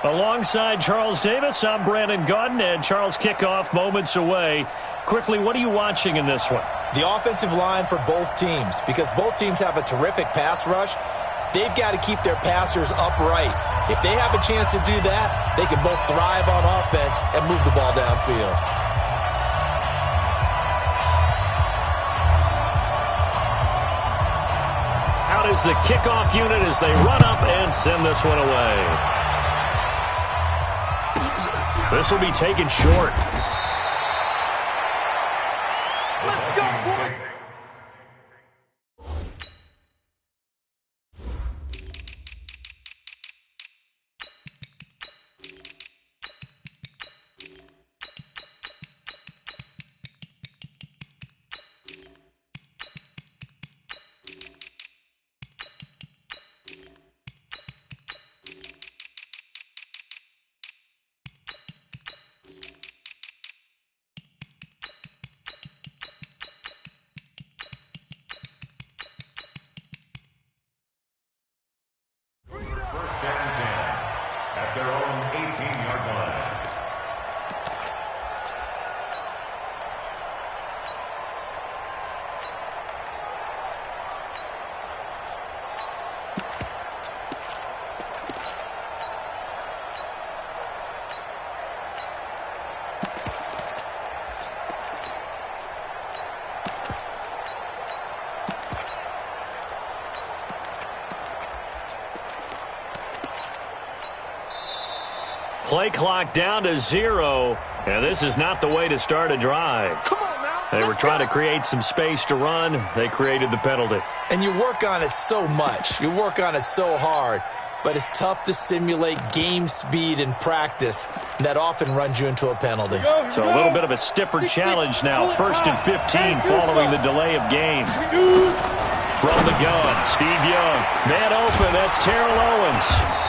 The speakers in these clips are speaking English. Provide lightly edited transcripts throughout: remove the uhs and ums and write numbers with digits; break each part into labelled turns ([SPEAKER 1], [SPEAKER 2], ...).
[SPEAKER 1] Alongside Charles Davis, I'm Brandon Gaudin, and Charles, kickoff moments away. Quickly, what are you watching in this one?
[SPEAKER 2] The offensive line for both teams, because both teams have a terrific pass rush. They've got to keep their passers upright. If they have a chance to do that, they can both thrive on offense and move the ball downfield.
[SPEAKER 1] Out is the kickoff unit as they run up and send this one away. This will be taken short.
[SPEAKER 3] Let's go, boy.
[SPEAKER 1] Play clock down to 0, and this is not the way to start a drive.
[SPEAKER 3] Come on now.
[SPEAKER 1] They were trying to create some space to run. They created the penalty.
[SPEAKER 2] And you work on it so much. You work on it so hard. But it's tough to simulate game speed in practice. And that often runs you into a penalty.
[SPEAKER 1] So a little bit of a stiffer challenge now. 1st and 15 following the delay of game. From the gun, Steve Young. Man open, that's Terrell Owens.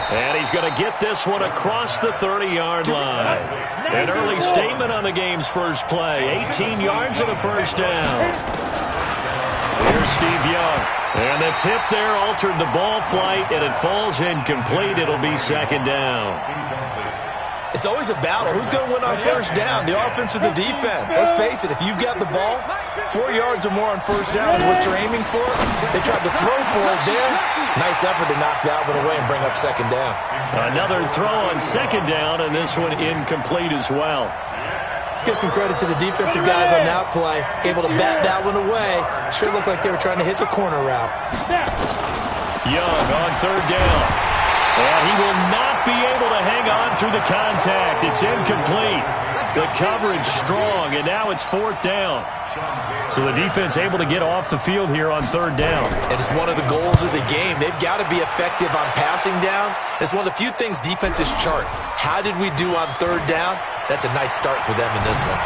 [SPEAKER 1] And he's going to get this one across the 30-yard line. An early statement on the game's first play. 18 yards and a first down. Here's Steve Young. And the tip there altered the ball flight, and it falls incomplete. It'll be 2nd down.
[SPEAKER 2] It's always a battle. Who's going to win on first down, the offense or the defense? Let's face it, if you've got the ball, 4 yards or more on first down is what you're aiming for. They tried to throw for it there. Nice effort to knock that one away and bring up 2nd down.
[SPEAKER 1] Another throw on 2nd down, and this one incomplete as well.
[SPEAKER 2] Let's give some credit to the defensive guys on that play. Able to bat that one away. Sure looked like they were trying to hit the corner route.
[SPEAKER 1] Young on 3rd down. And he will not be able to hang on through the contact. It's incomplete. The coverage strong, and now it's 4th down. So the defense able to get off the field here on 3rd down.
[SPEAKER 2] And it's one of the goals of the game. They've got to be effective on passing downs. It's one of the few things defenses chart. How did we do on 3rd down? That's a nice start for them in this one.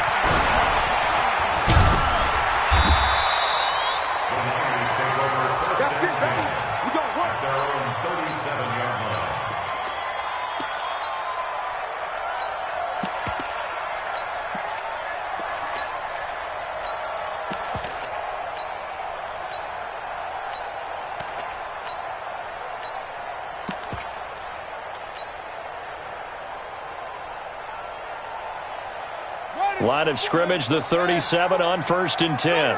[SPEAKER 1] Line of scrimmage, the 37 on 1st and 10.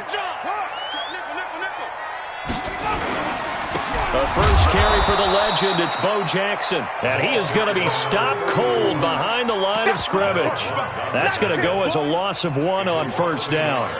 [SPEAKER 1] The first carry for the legend, it's Bo Jackson. And he is going to be stopped cold behind the line of scrimmage. That's going to go as a loss of 1 on 1st down.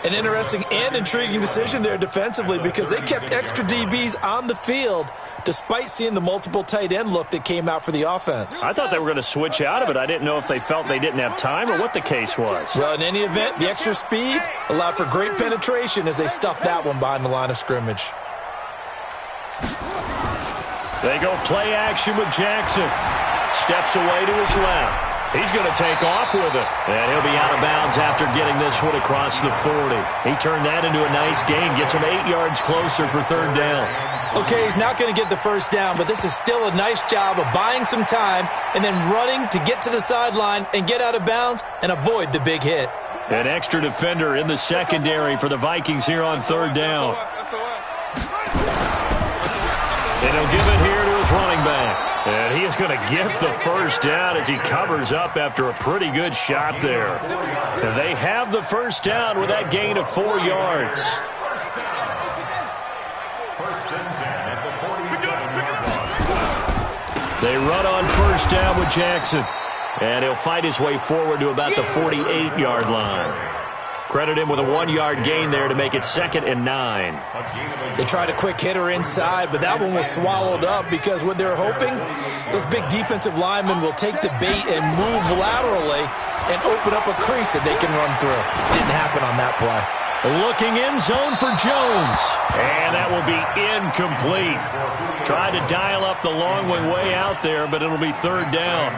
[SPEAKER 2] An interesting and intriguing decision there defensively because they kept extra DBs on the field despite seeing the multiple tight end look that came out for the offense.
[SPEAKER 1] I thought they were going to switch out of it. I didn't know if they felt they didn't have time or what the case was.
[SPEAKER 2] Well, in any event, the extra speed allowed for great penetration as they stuffed that one behind the line of scrimmage.
[SPEAKER 1] They go play action with Jackson. Steps away to his left. He's going to take off with it. And he'll be out of bounds after getting this one across the 40. He turned that into a nice gain. Gets him 8 yards closer for 3rd down.
[SPEAKER 2] Okay, he's not going to get the first down, but this is still a nice job of buying some time and then running to get to the sideline and get out of bounds and avoid the big hit.
[SPEAKER 1] An extra defender in the secondary for the Vikings here on 3rd down. And he'll give it here to his running back. And he is going to get the first down as he covers up after a pretty good shot there. And they have the first down with that gain of 4 yards. They run on first down with Jackson. And he'll fight his way forward to about the 48-yard line. Credit him with a 1-yard gain there to make it 2nd and 9.
[SPEAKER 2] They tried a quick hitter inside, but that one was swallowed up because what they're hoping, those big defensive linemen will take the bait and move laterally and open up a crease that they can run through. Didn't happen on that play.
[SPEAKER 1] Looking in zone for Jones. And that will be incomplete. Tried to dial up the long one way out there, but it'll be 3rd down.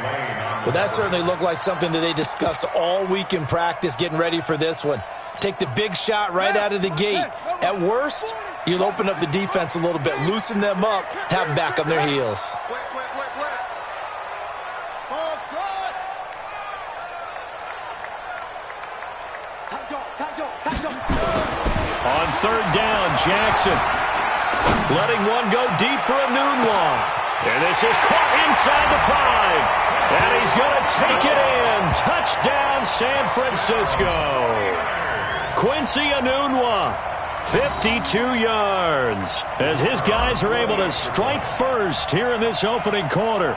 [SPEAKER 2] Well, that certainly looked like something that they discussed all week in practice getting ready for this one. Take the big shot right out of the gate. At worst, you'll open up the defense a little bit, loosen them up, have them back on their heels.
[SPEAKER 1] On 3rd down, Jackson letting one go deep for Enunwa. And this is caught inside the 5. And he's going to take it in. Touchdown, San Francisco. Quincy Enunwa, 52 yards, as his guys are able to strike first here in this opening quarter.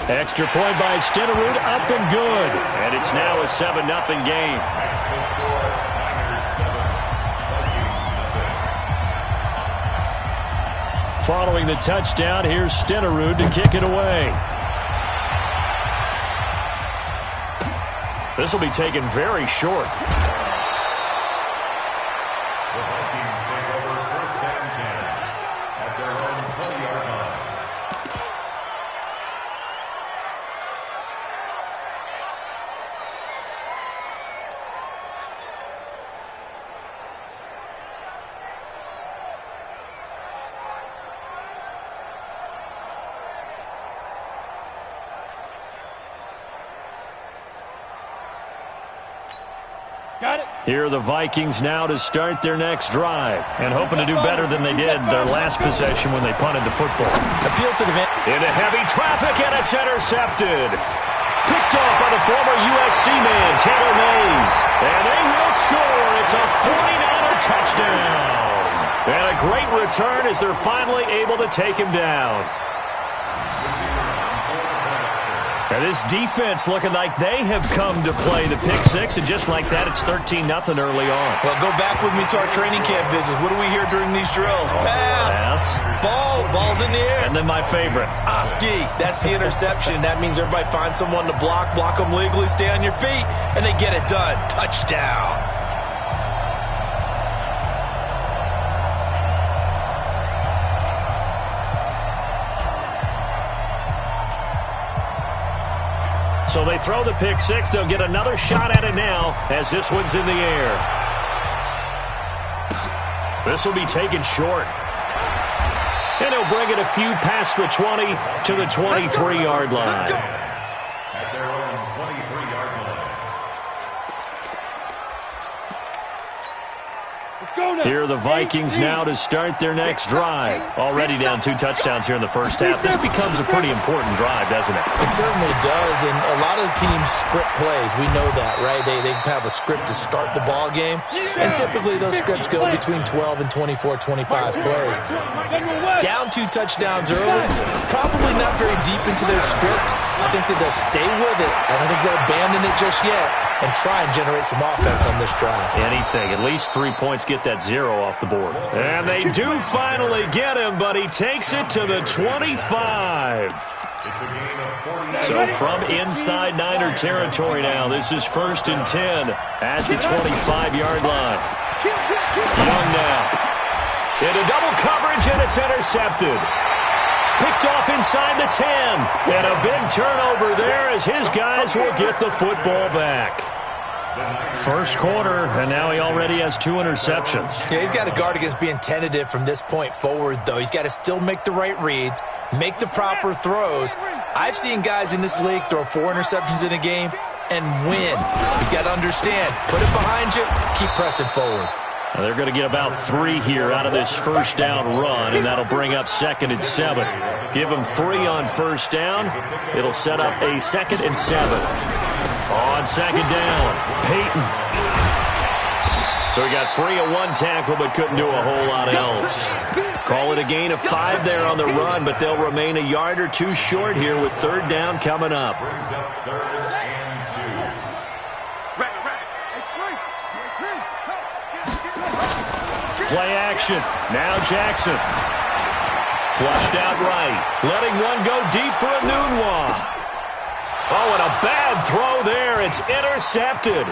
[SPEAKER 1] Extra point by Stenerud, up and good. And it's now a 7-0 game. Following the touchdown, here's Stenerud to kick it away. This will be taken very short.
[SPEAKER 4] The Vikings take over 1st and 10 at their own 20-yard line.
[SPEAKER 1] Here are the Vikings now to start their next drive and hoping to do better than they did their last possession when they punted the football.
[SPEAKER 2] Appeal to the man.
[SPEAKER 1] Into heavy traffic, and it's intercepted. Picked off by the former USC man, Taylor Mays. And they will score. It's a 49er touchdown. And a great return as they're finally able to take him down. And this defense looking like they have come to play the pick six, and just like that, it's 13-0 early on.
[SPEAKER 2] Well, go back with me to our training camp visits. What do we hear during these drills? Pass. Ball's in the air.
[SPEAKER 1] And then my favorite.
[SPEAKER 2] Oski, that's the interception. That means everybody finds someone to block them legally, stay on your feet, and they get it done. Touchdown.
[SPEAKER 1] So they throw the pick six. They'll get another shot at it now as this one's in the air. This will be taken short. And he'll bring it a few past the 20 to the 23-yard line.
[SPEAKER 4] At their own 23-yard line.
[SPEAKER 1] Here are the Vikings now to start their next drive. Already down 2 touchdowns here in the first half. This becomes a pretty important drive, doesn't it?
[SPEAKER 2] It certainly does, and a lot of the teams script plays. We know that, right? They have a script to start the ball game, and typically those scripts go between 12 and 24, 25 plays. Down 2 touchdowns early, probably not very deep into their script. I think that they'll stay with it. I don't think they'll abandon it just yet and try and generate some offense on this drive.
[SPEAKER 1] Anything. At least 3 points, get that 0 off the board. And they do finally get him, but he takes it to the 25. So from inside Niner territory now, this is 1st and 10 at the 25-yard line. Young now. Into double coverage, and it's intercepted. Picked off inside the 10. And a big turnover there as his guys will get the football back. First quarter, and now he already has 2 interceptions.
[SPEAKER 2] Yeah, he's got to guard against being tentative from this point forward, though. He's got to still make the right reads, make the proper throws. I've seen guys in this league throw 4 interceptions in a game and win. He's got to understand, put it behind you, keep pressing forward.
[SPEAKER 1] Now they're going to get about 3 here out of this first down run, and that'll bring up 2nd and 7. Give them 3 on first down. It'll set up a 2nd and 7. On 2nd down, Peyton. So he got free of 1 tackle but couldn't do a whole lot else. Call it a gain of 5 there on the run, but they'll remain a yard or 2 short here with 3rd down coming up.
[SPEAKER 4] Brings up 3rd and 2.
[SPEAKER 1] Play action. Now Jackson. Flushed out right. Letting one go deep for a Nunwa. Oh, and a bad throw there. It's intercepted.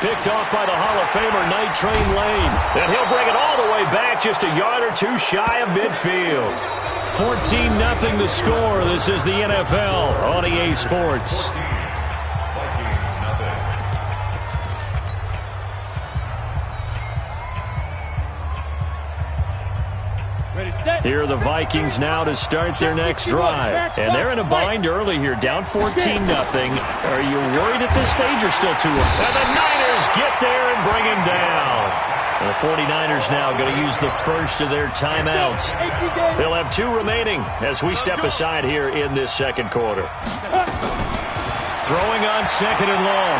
[SPEAKER 1] Picked off by the Hall of Famer, Night Train Lane. And he'll bring it all the way back just a yard or 2 shy of midfield. 14-0 the score. This is the NFL on EA Sports. Here are the Vikings now to start their next drive. And they're in a bind early here, down 14-0. Are you worried at this stage or still too early? And the Niners get there and bring him down. And the 49ers now going to use the first of their timeouts. They'll have 2 remaining as we step aside here in this second quarter. Throwing on 2nd and long.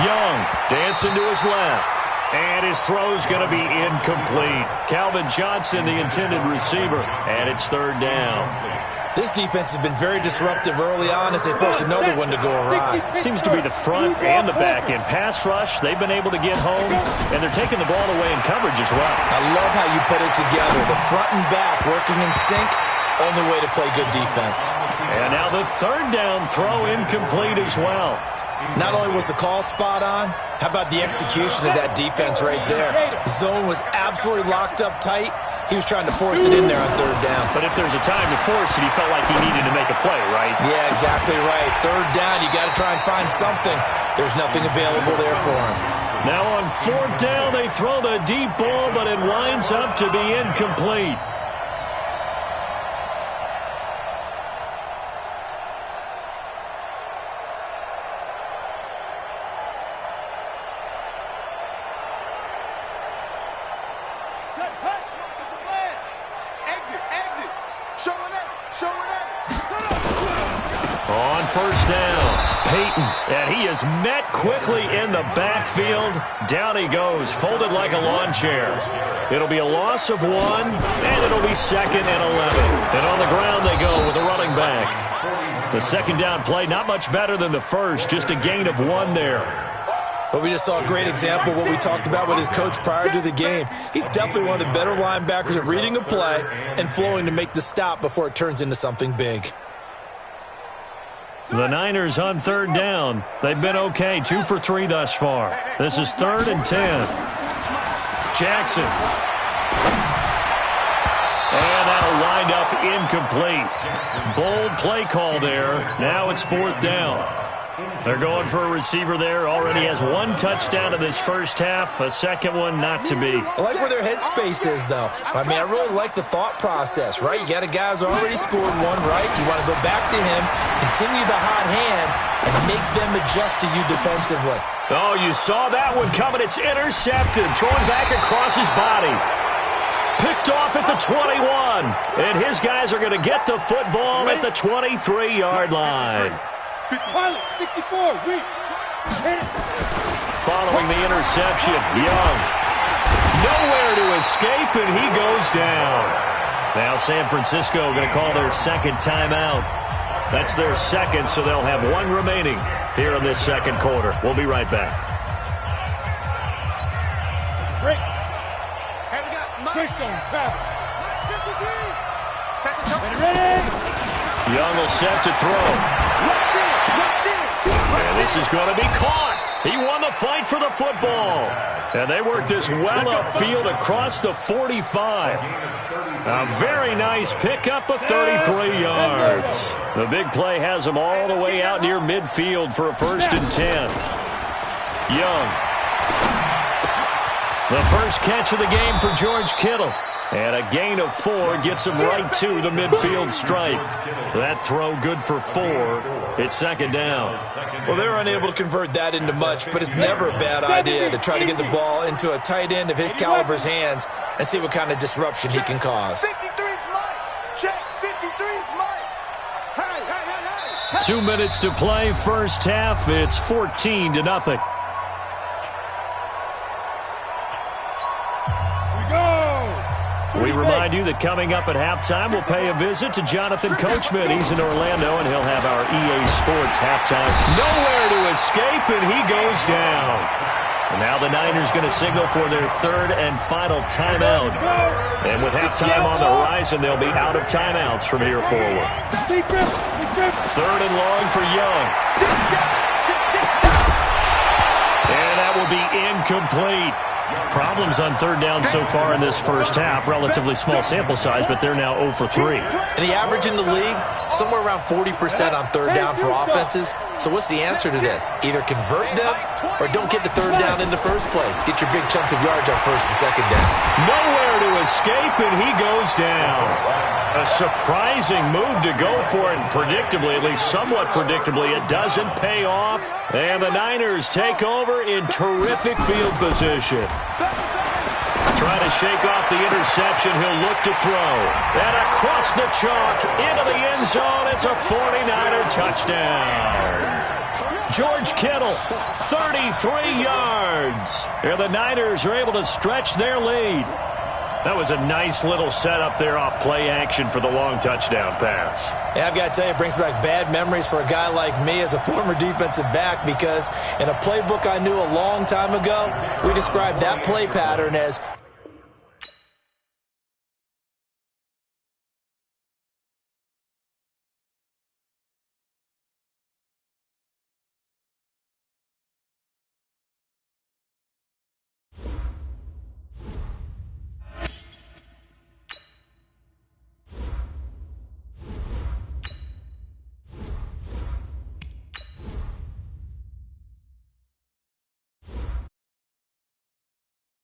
[SPEAKER 1] Young dancing to his left. And his throw's going to be incomplete. Calvin Johnson, the intended receiver, and it's 3rd down.
[SPEAKER 2] This defense has been very disruptive early on as they force another one to go awry.
[SPEAKER 1] Seems to be the front and the back end. Pass rush, they've been able to get home, and they're taking the ball away in coverage as well.
[SPEAKER 2] I love how you put it together. The front and back working in sync, only way to play good defense.
[SPEAKER 1] And now the 3rd down throw incomplete as well.
[SPEAKER 2] Not only was the call spot on, how about the execution of that defense right there? Zone was absolutely locked up tight. He was trying to force it in there on 3rd down.
[SPEAKER 1] But if there's a time to force it, he felt like he needed to make a play, right?
[SPEAKER 2] Yeah, exactly right. 3rd down, you got to try and find something. There's nothing available there for him.
[SPEAKER 1] Now on 4th down, they throw the deep ball, but it winds up to be incomplete. On 1st down, Peyton, and he is met quickly in the backfield. Down he goes, folded like a lawn chair. It'll be a loss of 1, and it'll be 2nd and 11. And on the ground they go with a running back. The 2nd down play, not much better than the first, just a gain of 1 there.
[SPEAKER 2] But we just saw a great example of what we talked about with his coach prior to the game. He's definitely one of the better linebackers at reading a play and flowing to make the stop before it turns into something big.
[SPEAKER 1] The Niners on 3rd down. They've been okay, 2 for 3 thus far. This is 3rd and 10. Jackson. And that'll wind up incomplete. Bold play call there. Now it's 4th down. They're going for a receiver there. Already has 1 touchdown in this first half. A 2nd one not to be.
[SPEAKER 2] I like where their headspace is, though. I mean, I really like the thought process, right? You got a guy who's already scored 1, right? You want to go back to him, continue the hot hand, and make them adjust to you defensively.
[SPEAKER 1] Oh, you saw that one coming. It's intercepted. Throwing back across his body. Picked off at the 21. And his guys are going to get the football at the 23-yard line.
[SPEAKER 3] 64,
[SPEAKER 1] Following the interception, Young. Nowhere to escape, and he goes down. Now San Francisco going to call their 2nd timeout. That's their 2nd, so they'll have 1 remaining here in this 2nd quarter. We'll be right back.
[SPEAKER 3] Break. Hey, we got Christian Travis. Ready?
[SPEAKER 1] Young will set to throw. And this is going to be caught. He won the fight for the football. And they worked this well upfield across the 45. A very nice pickup of 33 yards. The big play has them all the way out near midfield for a 1st and 10. Young. The first catch of the game for George Kittle. And a gain of 4 gets him right to the midfield stripe. That throw good for 4. It's second down.
[SPEAKER 2] Well, they're unable to convert that into much, but it's never a bad idea to try to get the ball into a tight end of his caliber's hands and see what kind of disruption he can cause.
[SPEAKER 1] 2 minutes to play, first half. It's 14-0. We remind you that coming up at halftime, we'll pay a visit to Jonathan Coachman. He's in Orlando, and he'll have our EA Sports halftime. Nowhere to escape, and he goes down. And now the Niners going to signal for their third and final timeout. And with halftime on the horizon, they'll be out of timeouts from here forward. Third and long for Young. And that will be incomplete. Problems on third down so far in this first half. Relatively small sample size, but they're now 0 for 3.
[SPEAKER 2] And the average in the league, somewhere around 40% on third down for offenses. So what's the answer to this? Either convert them or don't get the third down in the first place. Get your big chunks of yards on first and second down.
[SPEAKER 1] Nowhere to escape, and he goes down. A surprising move to go for it, and predictably, at least somewhat predictably, it doesn't pay off. And the Niners take over in terrific field position. Trying to shake off the interception, he'll look to throw. And across the chalk, into the end zone, it's a 49er touchdown. George Kittle, 33 yards. And the Niners are able to stretch their lead. That was a nice little setup there off play action for the long touchdown pass.
[SPEAKER 2] Yeah, I've got to tell you, it brings back bad memories for a guy like me as a former defensive back, because in a playbook I knew a long time ago, we described that play pattern as